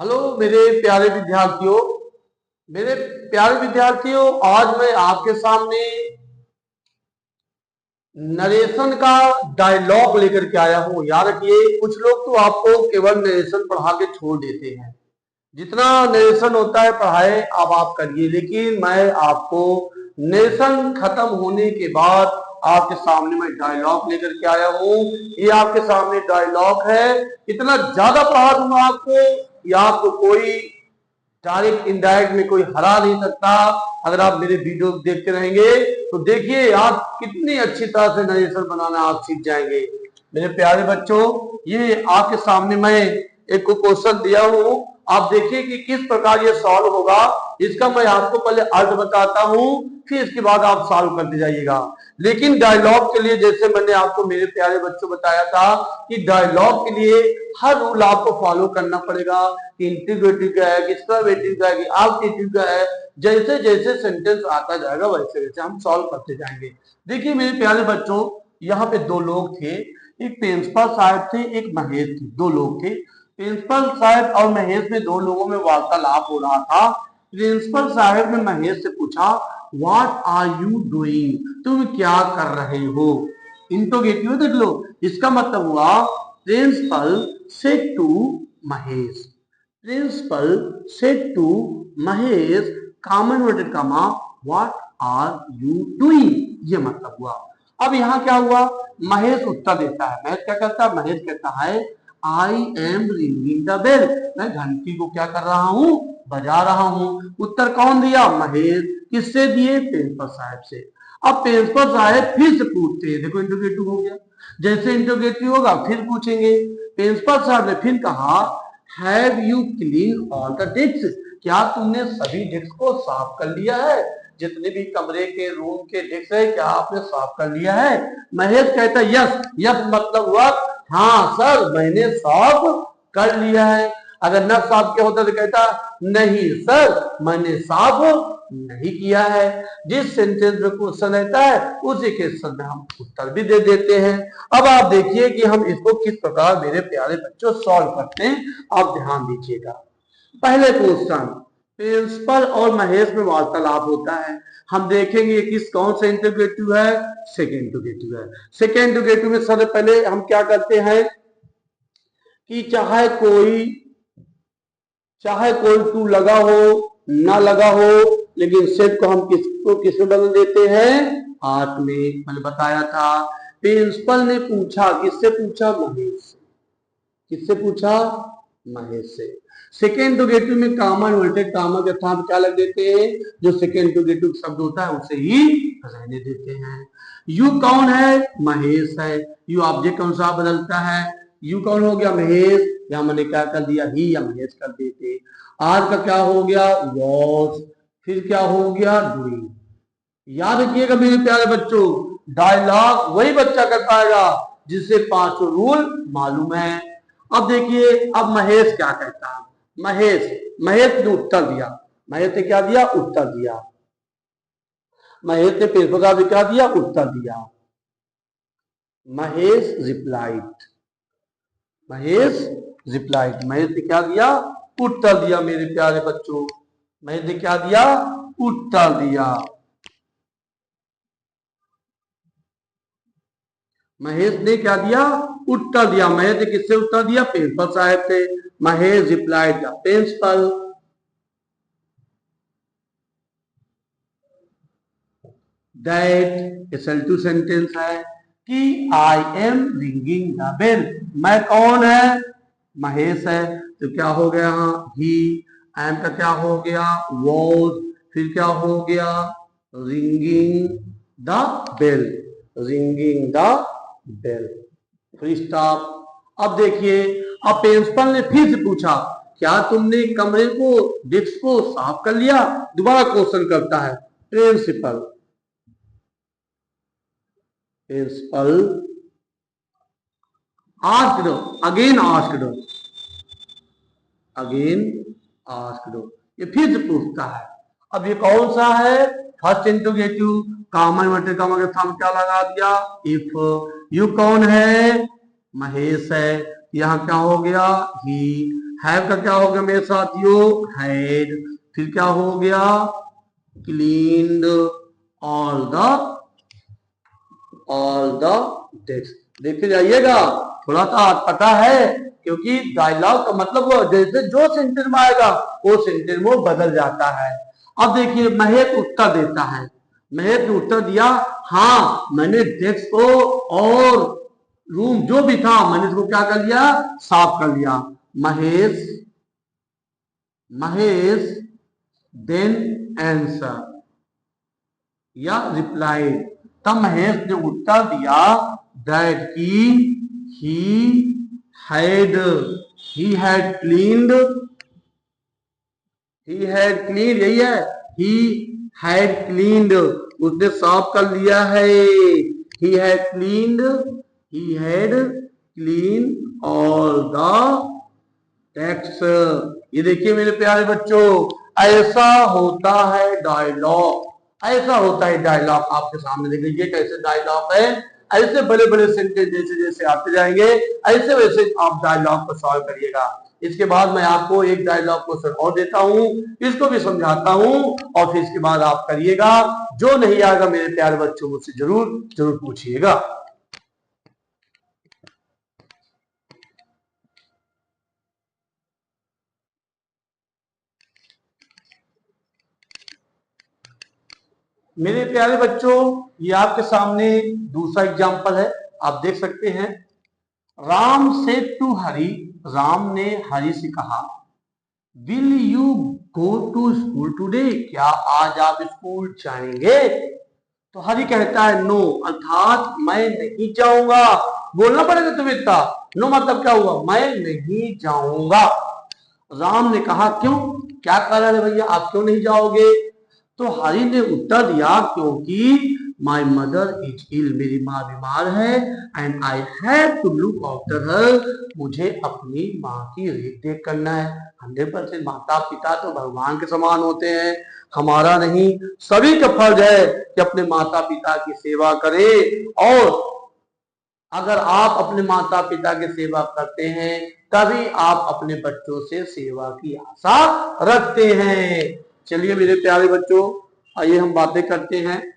Hello मेरे प्यारे विद्यार्थियों। मेरे प्यारे विद्यार्थियों, आज मैं आपके सामने नरेशन का डायलॉग लेकर के आया हूं। याद रखिए, कुछ लोग तो आपको केवल नरेशन पढ़ा के छोड़ देते हैं। जितना नरेशन होता है पढ़ाए अब आप करिए, लेकिन मैं आपको नरेशन खत्म होने के बाद आपके सामने मैं डायलॉग लेकर के आया हूं। ये आपके सामने डायलॉग है। इतना ज्यादा पढ़ा दूंगा आपको, या आपको कोई डायरेक्ट इनडायरेक्ट में कोई हरा नहीं सकता। अगर आप मेरे वीडियो देखते रहेंगे तो देखिए आप कितनी अच्छी तरह से नरेशन बनाना आप सीख जाएंगे। मेरे प्यारे बच्चों, ये आपके सामने मैं एक क्वेश्चन दिया हूं। आप देखिए कि किस प्रकार ये सॉल्व होगा। इसका मैं आपको पहले अर्थ बताता हूं, फिर इसके बाद आप सॉल्व करते जाइएगा। लेकिन डायलॉग के लिए, जैसे मैंने आपको मेरे प्यारे बच्चों बताया था कि डायलॉग के लिए हर रूल आपको फॉलो करना पड़ेगा कि इंटीग्रेटिव का है, कि एक्सक्लेमेटिव का है, कि ऑब्जेक्टिव का है। जैसे जैसे सेंटेंस आता जाएगा वैसे वैसे हम सॉल्व करते जाएंगे। देखिए मेरे प्यारे बच्चों, यहाँ पे दो लोग थे। एक प्रिंसिपल साहब थे, एक महेश थे। दो लोग थे, प्रिंसिपल साहब और महेश में। दो लोगों में वार्तालाप हो रहा था। प्रिंसिपल साहब ने महेश से पूछा, व्हाट आर यू डूइंग, तुम क्या कर रहे हो। इंट्रोगेटिव देख लो, इसका मतलब हुआ principal said to Mahesh. Principal said to Mahesh, common inverted comma, what are you doing, ये मतलब हुआ। अब यहाँ क्या हुआ, महेश उत्तर देता है। महेश क्या करता है, महेश कहता है I am ringing the bell, मैं घंटी को क्या कर रहा हूं, बजा रहा हूं। उत्तर कौन दिया, महेश। किससे दिए, प्रिंसिपल साहब से। अब प्रिंसिपल साहब फिर से पूछते हैं, देखो इंट्रोगेटिव हो गया। जैसे इंट्रोगेटिव होगा फिर पूछेंगे। प्रिंसिपल साहब ने फिर कहा, have you clean all the desk, क्या तुमने सभी डेस्क को साफ कर लिया है। जितने भी कमरे के रूम के डेस्क है, क्या आपने साफ कर लिया है। महेश कहता है यस। यस मतलब हुआ हाँ सर, मैंने साफ कर लिया है। अगर न साफ किया होता तो कहता नहीं सर, मैंने साफ नहीं किया है। जिस सेंटेंस में क्वेश्चन रहता है उसी क्वेश्चन में हम उत्तर भी दे देते हैं। अब आप देखिए कि हम इसको किस प्रकार मेरे प्यारे बच्चों सॉल्व करते हैं। आप ध्यान दीजिएगा। पहले क्वेश्चन, प्रिंसिपल और महेश में वार्तालाप होता है। हम देखेंगे किस कौन सा इंट्रोगेटिव है, सेकेंड इंट्रोगेटिव है। सेकेंड इंट्रोगेटिव में सबसे पहले हम क्या करते हैं कि चाहे कोई टू लगा हो ना लगा हो, लेकिन सेट को हम किस में बदल देते हैं, आठ में। मैंने बताया था। प्रिंसिपल ने पूछा, किससे पूछा, महेश से। किससे पूछा, महेश से। सेकेंड इंट्रोगेटिव में कॉमन इन्वर्टेड कॉमा के साथ क्या लग देते हैं, जो सेकेंड इंट्रोगेटिव शब्द होता है उसे ही रहने देते हैं। यू कौन है, महेश है। यू ऑब्जेक्ट कौन सा बदलता है, यू कौन हो गया, महेश। या मैंने क्या कर दिया, ही या महेश कर देते। आज का क्या हो गया, वॉज। फिर क्या हो गया, डूइंग। याद रखिएगा मेरे प्यारे बच्चों, डायलॉग वही बच्चा कर पाएगा जिससे पांचों रूल मालूम है। अब देखिए, अब महेश क्या कहता है। महेश महेश ने उत्तर दिया। महेश ने क्या दिया, उत्तर दिया। महेश ने पेशवा भी क्या दिया, उत्तर दिया। महेश रिप्लाइड। महेश रिप्लाइड, महेश ने क्या दिया, उत्तर दिया। मेरे प्यारे बच्चों, महेश ने क्या दिया, उत्तर दिया। महेश ने क्या दिया, उत्तर दिया। महेश ने किससे उत्तर दिया, प्रिंसिपल साहब से। Mahesh replied the principal that, SL2 sentence है कि I am ringing the bell. मैं कौन है, महेश है। तो क्या हो गया, ही। एम का क्या हो गया, वॉज। फिर क्या हो गया, ringing the bell. Ringing the bell, फिर स्टॉप। अब देखिए, अब प्रिंसिपल ने फिर से पूछा, क्या तुमने कमरे को डेस्क को साफ कर लिया। दोबारा क्वेश्चन करता है principal. Principal asked, again asked, again asked. ये फिर से पूछता है। अब ये कौन सा है, first interrogative. Common inverted comma के सामने क्या लगा दिया, इफ। यू कौन है, महेश है। यहाँ क्या हो गया, ही। हैव का क्या हो गया मेरे साथियों, हैड। फिर क्या हो गया, क्लीन्ड ऑल द डेस्क। देखते जाइएगा, थोड़ा सा पता है, क्योंकि डायलॉग का मतलब वो जैसे जो सेंटेंस में आएगा वो सेंटेंस वो बदल जाता है। अब देखिए महक उत्तर देता है, महक ने उत्तर दिया, हाँ मैंने डेस्क को और रूम जो भी था मैंने इसको क्या कर लिया, साफ कर लिया। महेश महेश देन आंसर या रिप्लाइड, तब महेश ने उत्तर दिया दैट ही हैड क्लीन्ड, यही है, ही हैड क्लीन्ड, उसने साफ कर लिया है। He had clean all the text. ये देखिए मेरे प्यारे बच्चों, ऐसा होता है डायलॉग, ऐसा होता है डायलॉग। आपके सामने देख लीजिए कैसे डायलॉग है, ऐसे बड़े बड़े सेंटेंस जैसे जैसे आते जाएंगे ऐसे वैसे आप डायलॉग को सॉल्व करिएगा। इसके बाद मैं आपको एक डायलॉग क्वेश्चन और देता हूं, इसको भी समझाता हूं, और फिर इसके बाद आप करिएगा। जो नहीं आएगा मेरे प्यारे बच्चों मुझसे जरूर जरूर पूछिएगा। मेरे प्यारे बच्चों, ये आपके सामने दूसरा एग्जाम्पल है, आप देख सकते हैं। राम सेड टू हरि, राम ने हरि से कहा, will you go to school today, क्या आज आप स्कूल जाएंगे? तो हरि कहता है नो, अर्थात मैं नहीं जाऊंगा। बोलना पड़ेगा तुम्हें इतना, नो मतलब क्या हुआ, मैं नहीं जाऊंगा। राम ने कहा क्यों, क्या कारण है भैया, आप क्यों नहीं जाओगे? तो हरि ने उत्तर दिया, क्योंकि माई मदर इज इल, मेरी माँ बीमार है, and I have to look after her, मुझे अपनी माँ की रेख देख करना है। 100% माता पिता तो भगवान के समान होते हैं, हमारा नहीं, सभी का फर्ज है कि अपने माता पिता की सेवा करें। और अगर आप अपने माता पिता की सेवा करते हैं तभी आप अपने बच्चों से सेवा की आशा रखते हैं। चलिए मेरे प्यारे बच्चों, आइए हम बातें करते हैं।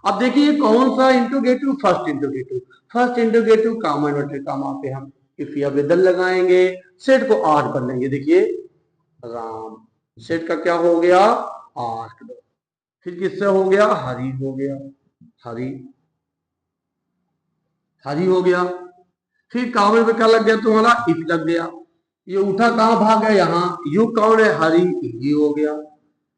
अब देखिए कौन सा इंट्रोगेटिव, फर्स्ट इंट्रोगेटिव कामा इन्वर्टेड कामा पे हम इफ या बदल लगाएंगे, सेट को 8 कर लेंगे। देखिए राम, सेट का क्या हो गया 8, फिर किससे हो गया, हरि हो गया, हरि हो गया। फिर कामे पे क्या लग गया तुम्हारा, इफ लग गया। ये उठा कहां भाग गया, यहाँ यू कौन है, हरि, ही हो गया।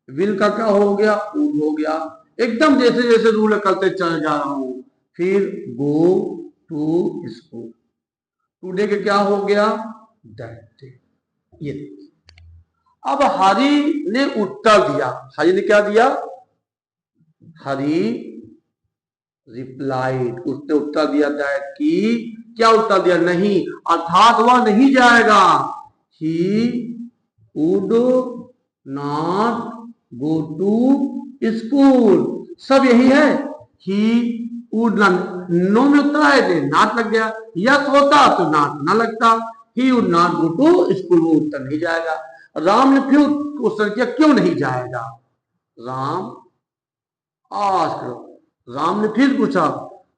विल का क्या हो गया, उड हो गया। एकदम जैसे जैसे रूल करते चल जा रहा हूं। फिर गो टू स्कूल, टुडे के क्या हो गया, दैट डे। ये अब हरि ने उत्तर दिया, हरि ने क्या दिया, हरि रिप्लाइड, उसने उत्तर दिया दैट की, क्या उत्तर दिया, नहीं, अर्थात वह नहीं जाएगा। He would not go to school, सब यही है। ही वुड नॉट, नो में उत्तर आए थे, नॉट लग गया, यस होता तो नॉट ना लगता। He would not go to school, वो उत्तर नहीं जाएगा। राम ने फिर क्वेश्चन किया क्यों नहीं जाएगा, राम आस्क्ड, राम ने फिर पूछा,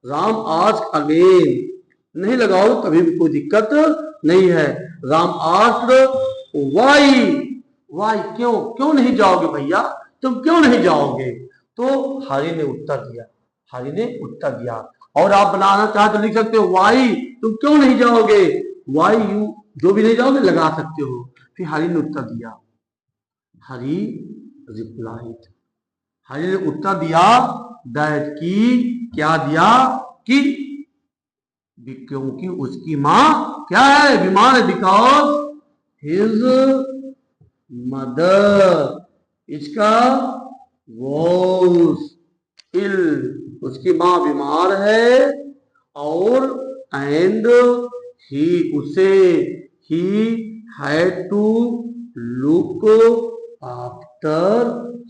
राम आस्क्ड अगेन, नहीं लगाओ तभी भी कोई दिक्कत नहीं है। राम आस्क्ड व्हाई, क्यों, क्यों नहीं जाओगे भैया, तुम क्यों नहीं जाओगे? तो हरि ने उत्तर दिया, और आप बनाना चाहे तो लिख सकते हो व्हाई, तुम क्यों नहीं जाओगे, व्हाई यू, जो भी नहीं जाओगे लगा सकते हो। फिर हरि ने उत्तर दिया, हरि रिप्लाइड, हरि ने उत्तर दिया दैट की, क्या दिया कि, क्योंकि उसकी मां क्या है, बीमार है, बिकॉज हिज मदर, इसका वॉज इल, उसकी मां बीमार है, और एंड ही, उसे, he had to look after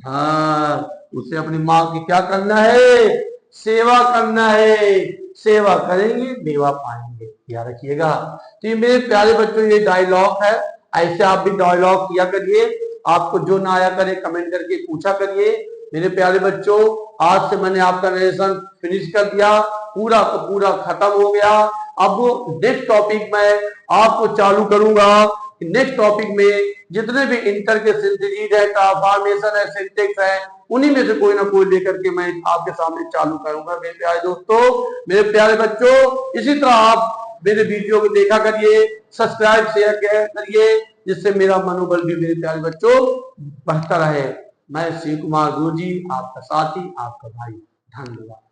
her, उसे अपनी मां की क्या करना है, सेवा करना है। सेवा करेंगे मेवा पाएंगे, याद रखिएगा। तो ये मेरे प्यारे बच्चों ये डायलॉग है, ऐसे आप भी डायलॉग किया करिए। आपको जो ना आया करे कमेंट करके पूछा करिए। मेरे प्यारे बच्चों, आज से मैंने आपका नरेशन फिनिश कर दिया, पूरा का पूरा खत्म हो गया। अब नेक्स्ट टॉपिक में आपको चालू करूंगा। नेक्स्ट टॉपिक में जितने भी इंटर के सिंथेसिस है, ट्रांसफॉर्मेशन है, सिंटेक्स है, उन्हीं में से कोई ना कोई लेकर के मैं आपके सामने चालू करूंगा। मेरे प्यारे दोस्तों, मेरे प्यारे बच्चों, इसी तरह आप मेरे वीडियो को देखा करिए, सब्सक्राइब शेयर करिए, जिससे मेरा मनोबल भी मेरे प्यारे बच्चों बढ़ता रहे। मैं शिव कुमार गुरु जी, आपका साथी, आपका भाई। धन्यवाद।